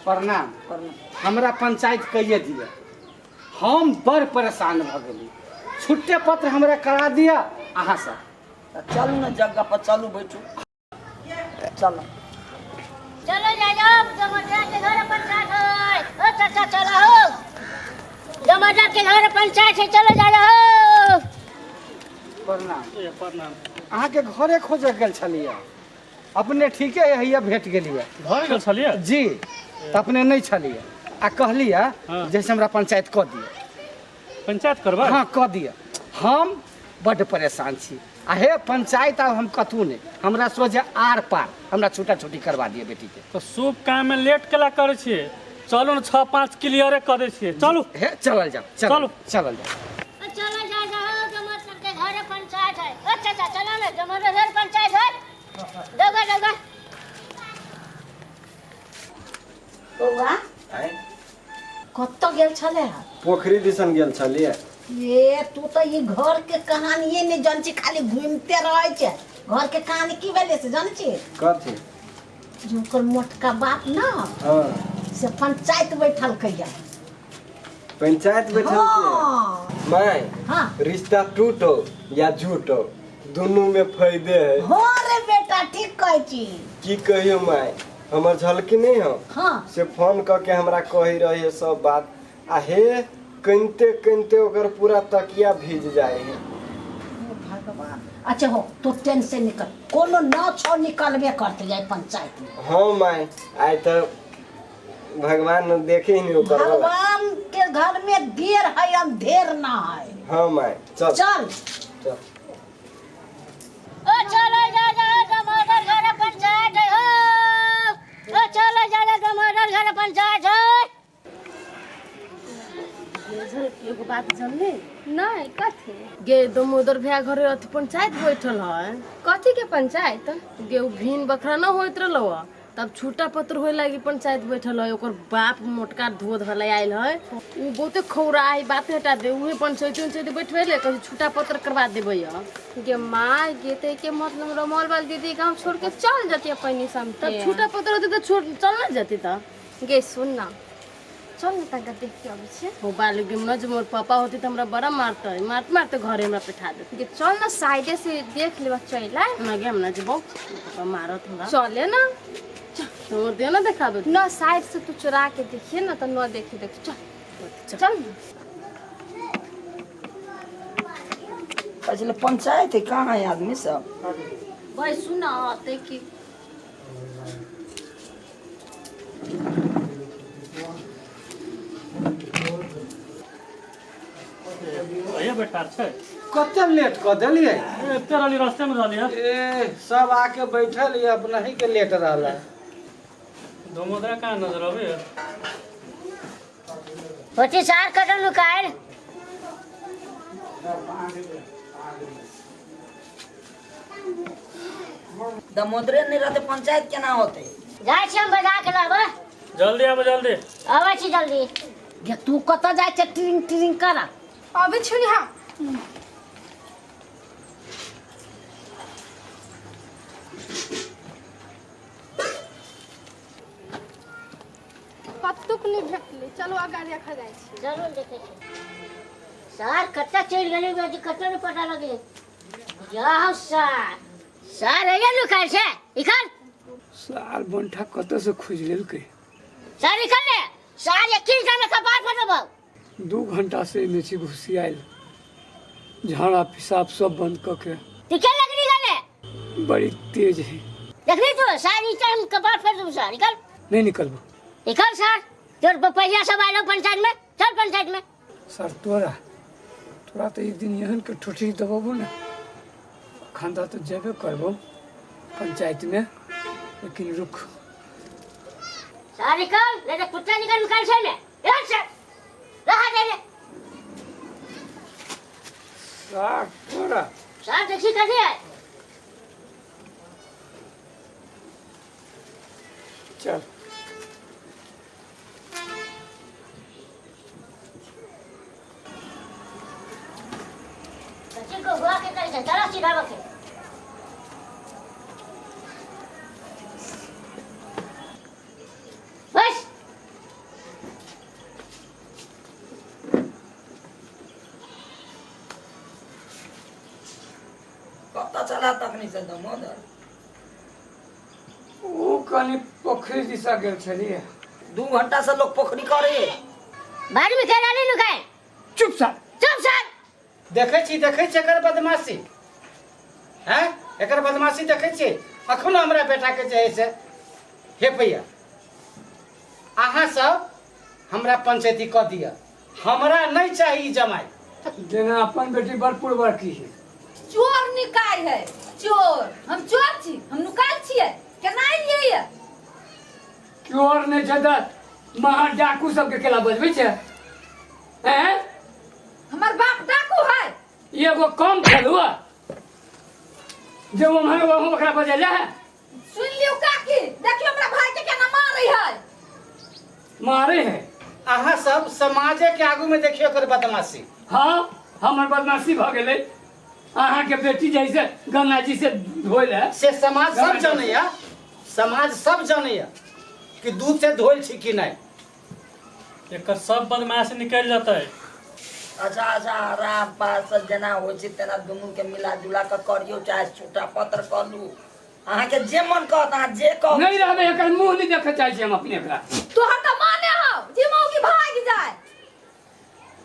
प्रणाम। हमरा पंचायत कहिए दिया, हम बड़ परेशान भ गेली। छुट्टे पत्र हमरा करा दिया अहाँ सब। चलू ना जगह पर, चलू बैठू, चलो चलो जाओ जमादार के घर पंचायत है। ओ चाचा चलो हो, जमादार के घर पंचायत है, चलो जाओ। प्रणाम। अहाँ के घरे खोजे गेल छलिए, अपने ठीके हैया भेट गेलिए। घर गेल छलिए जी, त अपने नहीं छलिए आ कहलिए जैसे हमरा पंचायत क दिए। पंचायत करबा? हाँ क दिए। हम बड़ परेशान छी। आ हे पंचायत आब हम कतू नहीं, हमरा सोचे आर पार हमरा छूटा छुट्टी करवा दिए बेटी के। तो शुभ काम में लेट केला करे छिए? चलू न 6-5 क्लियर कर दे छिए। चलू हे चलल जाओ, चलल जाओ। चलो जाओ जमादार के घर पंचायत है। ओ चाचा चलो ना, जमादार घर पंचायत है। जाओ। बौआ कत गेल छले? पोखरी दिसन गेल छलिए। ये तू तो ये घर के कहानी नहीं जान छी, खाली घूमते रहे छे। घर के कहानी की भेले से जान छी? कथी? जो ओकर मोटका बाप ना हाँ से पंचायत बैठल कहिया। पंचायत बैठल हाँ। के माय हाँ। रिश्ता टूटो या झूठो दोनों में फायदे है। हो रे बेटा, ठीक कह छी। की कहियो माय, हमर झलकी नहीं हो हाँ से फोन क के हमरा कही रहे सब बात। आ हे कनते ओकर पूरा तकिया भीज जाए है। भगवान। अच्छा हो तो टेंशन निकल, कोनो न छो निकलबे करते जाए पंचायत में। हाँ माय, आय तो भगवान देखे ही नहीं ओकर वाला। भगवान के घर में देर है अंधेर ना है। हाँ माय चल चल ओ चलो जाओ जमादार घर पंचायत है। ओ चलो जाओ जमादार घर पंचायत है। एगो बात जानले नहीं कथी गे दमोदर भैया घरे अथी पंचायत बैठल है। कथी के पंचायत गे? भीन बखरा न होइत रहलो, तब छूटा पत्र होए लागी पंचायत बैठल है। ओकर बाप मोटका धोध वाला आयल है, उ बहुते खौरा है, बात हटा दे। उहे पंचायत बैठवेले कहीं छूटा पत्र करवा देबे गे। माँ गे ते के मतलब रमोल वाल दीदी गांव छोड़ के चल जाती अपनी शाम तब छूटा पत्र होते तो छोड़ चल ना जाती था। गे सुन ना, चल ना तक देख के आबे छे। हो बालू गेम न, जो मोर पापा होती तो हमरा बड़ा मारता है, मारते घरे हमरा बैठा दे। गे चल ना साइडे से देख लेबा चला ना गे, हम ना जबो पापा मारत हमरा। चले ना, तो दे ना दिखा दो ना, साइड से तू चुरा के देखिए ना, तो न देखे देख। चल अच्छा पंचायत है, कहाँ है आदमी सब? भाई सुना आते कि ये बेटा छै कते लेट क देलिए? एते रहली रास्ते में रहली। ए सब आके बैठल ये, अपना ही के लेट रहला। दमोदर का नजर आवे होती सार कटल लुकायल। दमोदरे नहीं रहते पंचायत केना होते? जाय छी हम बजा के लाबे। जल्दी आबे जल्दी। आवे छी जल्दी। गे तू कत जाय छे ट्रिंग करा? अबे छुरी हां कतुक नहीं भेटले। चलो आगारी खा जाय छी। जरूर देखे छी सार कत्ता चल गेले, बेटी कत्ता ने पता लगे। जाओ सार है ये लुकाय छे। इखन सार बंठा कत से खोज लेल के? सार इखन ले, सार एक किन में कपार फटबो। 2 घंटा से नीचे घुसी आयल, झाड़ा पेशाब सब बंद करके। तिखे लगनी गले बड़ी तेज है। देखनी तो सार इखन कपार फट दो। सार इखन नहीं निकलबो। इखन सार तोर पैसा सब आइलो पंचायत में। चल पंचायत में। सर तोरा तो एक दिन यहन के ठोठी दबाबो ना, खानदा तो जेबे करबो पंचायत में। लेकिन रुक सार निकल, नहीं तो कुत्ता निकल से में। यार सर रहा दे सर सार देखी कैसे है। चल बच्चे को हुआ के करे चला सीधा रखे। बस तनी से दामोदर? वो कनी पोखरी दिशा गेल छलिए। 2 घंटा से लोग पोखरी करे। बाड़ी में क्या डाली नु खाए? चुप सा। देखे छी एकर बदमाशी हैं, एकर बदमाशी देखे छी। अखनो हमरा बेटा के जे है से हे भैया अहाँ सब हमरा पंचायती क दिया, हमरा नहीं चाहिए जमाई। जेना अपन बेटी बड़पुर बड़की है। चोर निकाय है, चोर। हम चोर छी, हम नुकाय छियै। केना एलियै ये? चोर ने जदा महा डाकू सबके केला बजबै छै हैं? हमर बाप डाकू है। एगो कम खेलुआ जे वो हमें वो ओकरा बजेला है। सुन लियो काकी, देखियो हमरा भाई के केना मारै है। मारे है। अहाँ सब समाजे के आगू में देखियो एकर बदमाशी। हाँ हमर बदमाशी भ गेलै। अहाँ के बेटी जैसे गंगा जी से धोइल है से समाज सब जानैया, समाज सब जानैया कि दूध से धोइल छी कि नहीं। एकर सब बदमाशी निकल जाता है। अच्छा आराम पास जना हो छै तेना दुनू के मिला जुला के करियो, चाहे छोटा पत्र करू। अहाँ के जे मन कहत अहाँ जे कह। नहीं रहबे एकर मुंह नहीं देखे चाहे छी हम अपने एकरा। तोहर त माने हो जे मौगी भाग जाय।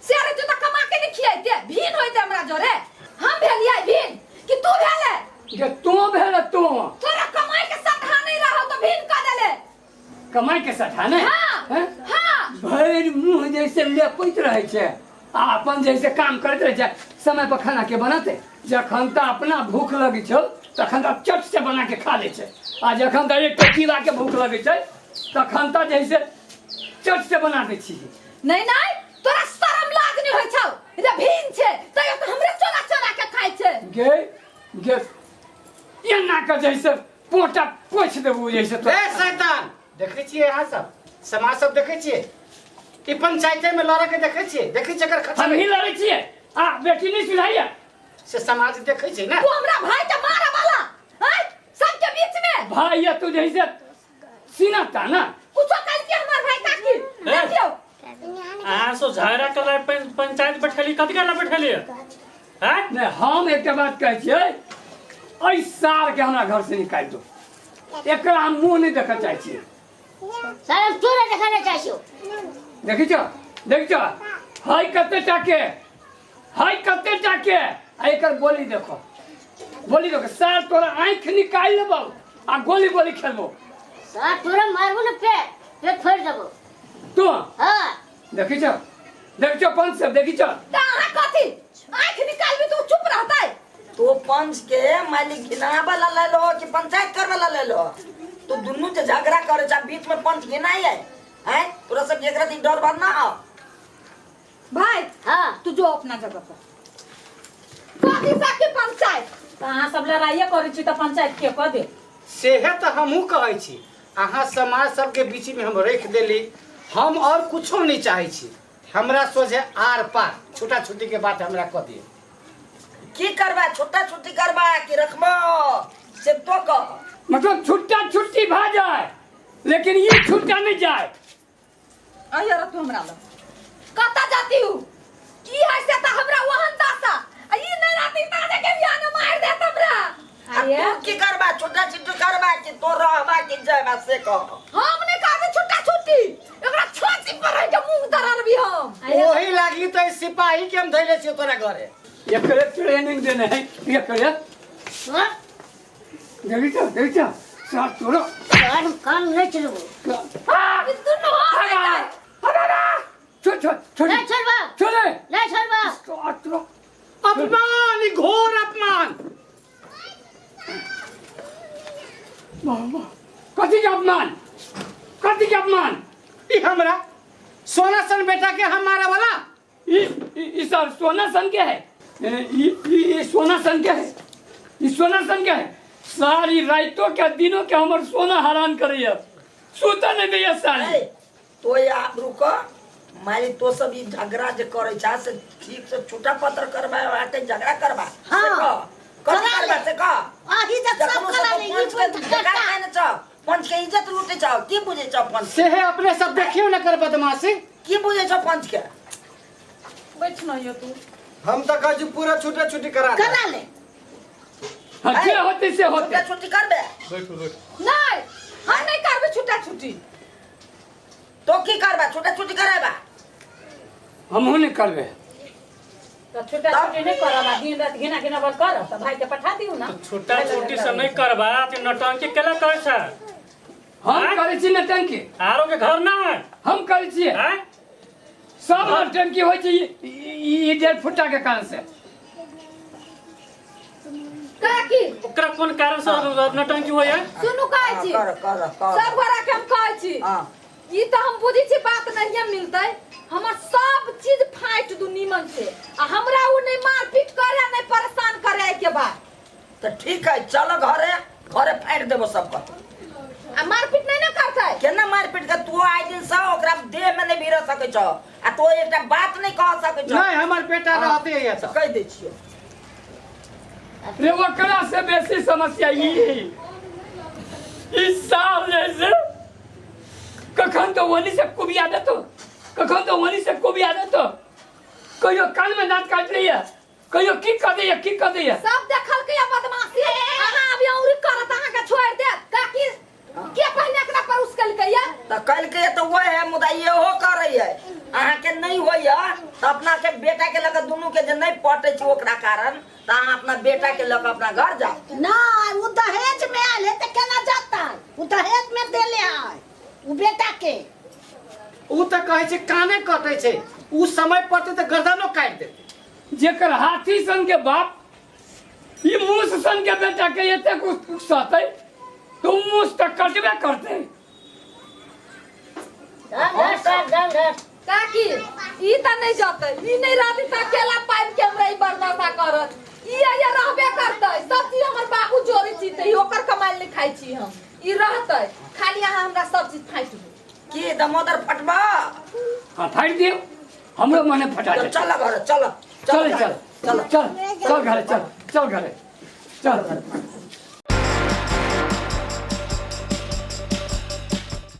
सेरे जो त कमा के नहीं खियाइते, भीन होइते हमरा जोरे। हम भेलियै भीन कि तू भेले? जे तू भेल तू। तोरा कमाई के सठा नहीं रहो तो भीन क देले। कमाई के सठा ने? हां हां। भैर मुंह जैसे लेपैत रहे छै, अपन जैसे काम करते रहे छै। समय पर खाना के बनाते, जखन त अपना भूख लगी छौ तखन त चट से बना के खा ले छै। आ जखन त एक टकीवा के भूख लगे छै तखन त जैसे चट से बना दे छी। नहीं नहीं, तोरा शरम लाज नहीं होय छौ। रे भीन छै त तो हमरे चोरा चोरा के खाइ छै। गे एना के जैसे पोटा पोछ देबू जैसे तो। ए शैतान, देखे छियै अहाँ सब समाज सब देखे छियै। ई पंचायते में लड़े के देखे छियै, देखे छियै एकर खतरा। हम ही लड़े छियै। आ बेटी नहीं सुधाइया से समाज देखे छै ना। तू हमरा भाई के मारे वाला है सबके बीच में। भाई या तू जैसे सीना था ना। कुछ कह के हमर भाई काकी देखियो। अहाँ सो झगड़ा कर पंचायत बैठेली, कथी काला बैठेली हैं? नहीं हम एक बात कहे छियै, एहि साल के हमरा घर से निकाल दो। एकरा हम मुंह नहीं देखा चाहे छियै। सारा चोरा दिखाना चाहिए। देखी छो हाय कते टाके आ एकर गोली देखो सार तोरा आँख निकाल लेबो आ गोली खेलबो। सारा तोरा मारबो न पेट फोड़ देबो तू। हां देखी छो पंच सब देखी छो। कहां कथी आँख निकालबी तू चुप रहतै। तो पंच के मालिक गिनाबे ला ले लो कि पंचायत करबे ला ले लो? तो दुनू जे झगड़ा करे छ बीच में पंच गिनाई है हैं? तोरा सब एकरा दी डर बात ना हो भाई। हां तू जो अपना जगह पर कथी साके पंचायत कहाँ सब लड़ाइया करे छी त पंचायत के क दे। सेहे तो हमहू कहै छी, अहाँ समाज सबके बीच में हम रख देली। हम और कुछो नहीं चाहे छी, हमरा सोझे आर पार छुटा छुटी के बात हमरा कह दिए। की करबा? छुट्टा छुट्टी करबा कि रखबो से तो कह। मतलब छुट्टा छुट्टी भा जाए लेकिन ये छुट्टा नहीं जाए। अयर तू हमरा ल कता जाती हूँ की है से त हमरा वहन दासा आ ई नहीं राती ताजे के बियाह न मार दे हमरा। अरे तू की करबा? छुट्टा छुट्टी करबा कि तो रहबा कि जाबा से कह। हम ने कहबे छुट्टा छुट्टी, एकरा छाती पर रह के मुंह दरार भी हम। वही लागली तो सिपाही के हम धैले छी तोरा घरे। एकरे ट्रेनिंग देने है एकरे। हां देखी छो सार तोरो सारा काम नहीं चलबो। ई दुनु हो छोड़ नहीं छोड़बा, छोड़े नहीं छोड़बा। अपमान, ई घोर अपमान। कथी के अपमान? ई हमरा सोना सन बेटा के हम मारे वाला। ई सर सोना सन के है। ये सोना सन के है। ई सोना सन के है। सारी रातों के दिनों के हमर सोना हरान करैया, सुता नहीं दैया सारी। तो या रुको मारी तो सब ई झगड़ा जे करे छ से ठीक से छुटा पत्र करबा आटे झगड़ा करबा से कह। कथी करबा से कह। आही जब सब कला नहीं पंच के झगड़ा खाने छ, पंच के इज्जत लूटे छ। की बुझे छ पंच से है अपने सब देखियो न कर बदमाशी। की बुझे छ पंच के? बैठ न यो तू। हम तो कहू पूरा छुट्टा छुट्टी करा दे। करा ले हाँ, जे होते से होते। छुट्टा छुट्टी करबे नहीं हम नहीं करबे छुट्टा छुट्टी। तो की करबे छुट्टा छुट्टी कराबा हमहू नहीं करबे। तो छुट्टा छुट्टी नहीं करब दिन रात घिना घिना बल कर तो भाई के पठा दियो ना। छुट्टा छुट्टी से नहीं करबा तो नौटंकी केला करे छ? हम करे छी नौटंकी। आरो के घर ना है हम करे छी हैं? सब नौटंकी होय छै ई 1.5 फुटा के कारण से। काकी ओकरा कोन कारण से नौटंकी होय है? सुनु कहै छी कर सब गोरा के हम कहै छी हां ई तो हम बुझी छी बात नहीं मिलतै। हमर सब चीज फाइट दू नीमन से आ हमरा उ नहीं मारपीट करे नहीं परेशान करे के बाद। तो ठीक है चलो घरे घरे फाड़ देबो सबको। आ मारपीट नहीं ना करतै केना मारपीट का तू आइ दिन से ओकरा देह में नहीं भीड़ सकै छ आ तो एकटा बात नहीं कह सकै छ। नहीं हमर बेटा रहते है तो कह दे छियो रे ओकरा से बेसी समस्या ई साल जैसे कखन तो वनी से कुबिया देतो कखन तो वनी से कुबिया देतो कहियो कान में दांत काट लिया कहियो की कर दैया सब देखल के बदमाशी अहाँ अभी औरी करत अहाँ के छोड़ दे काकी के पहले एकरा पर उसकल के या तो कल के तो वो है मुदा ये हो कर रही है अहाँ के नहीं होइया तो अपना के बेटा के लगे दोनों के जे नहीं पटे छ ओकरा कारण त अहाँ अपना बेटा के लगे अपना घर जाओ। ना उ दहेज में आले त केना जाता उ दहेज में देले आय उ बेटा के उ त कहै छै काने कटै छै उ समय पड़ते त गर्दनो काट देते। जेकर हाथी सन के बाप ई मूस सन के बेटा के एते कुछ सहतै तो मूस त कटबे करते। काकी ई त नहीं जाते ई नहीं रहती त अकेला पाइप के हमरा ई बर्दाश्त करत ई या रहबे करतै सब चीज हमर बाबू जोरी चीते ओकर कमाई ले खाइ छी हम ई रहतै खाली अहाँ हमरा सब चीज फाइट दू की दमोदर फटबा हां फाइट दियो हमरो मने फटा दे। चल घर चल चल घरे चल चल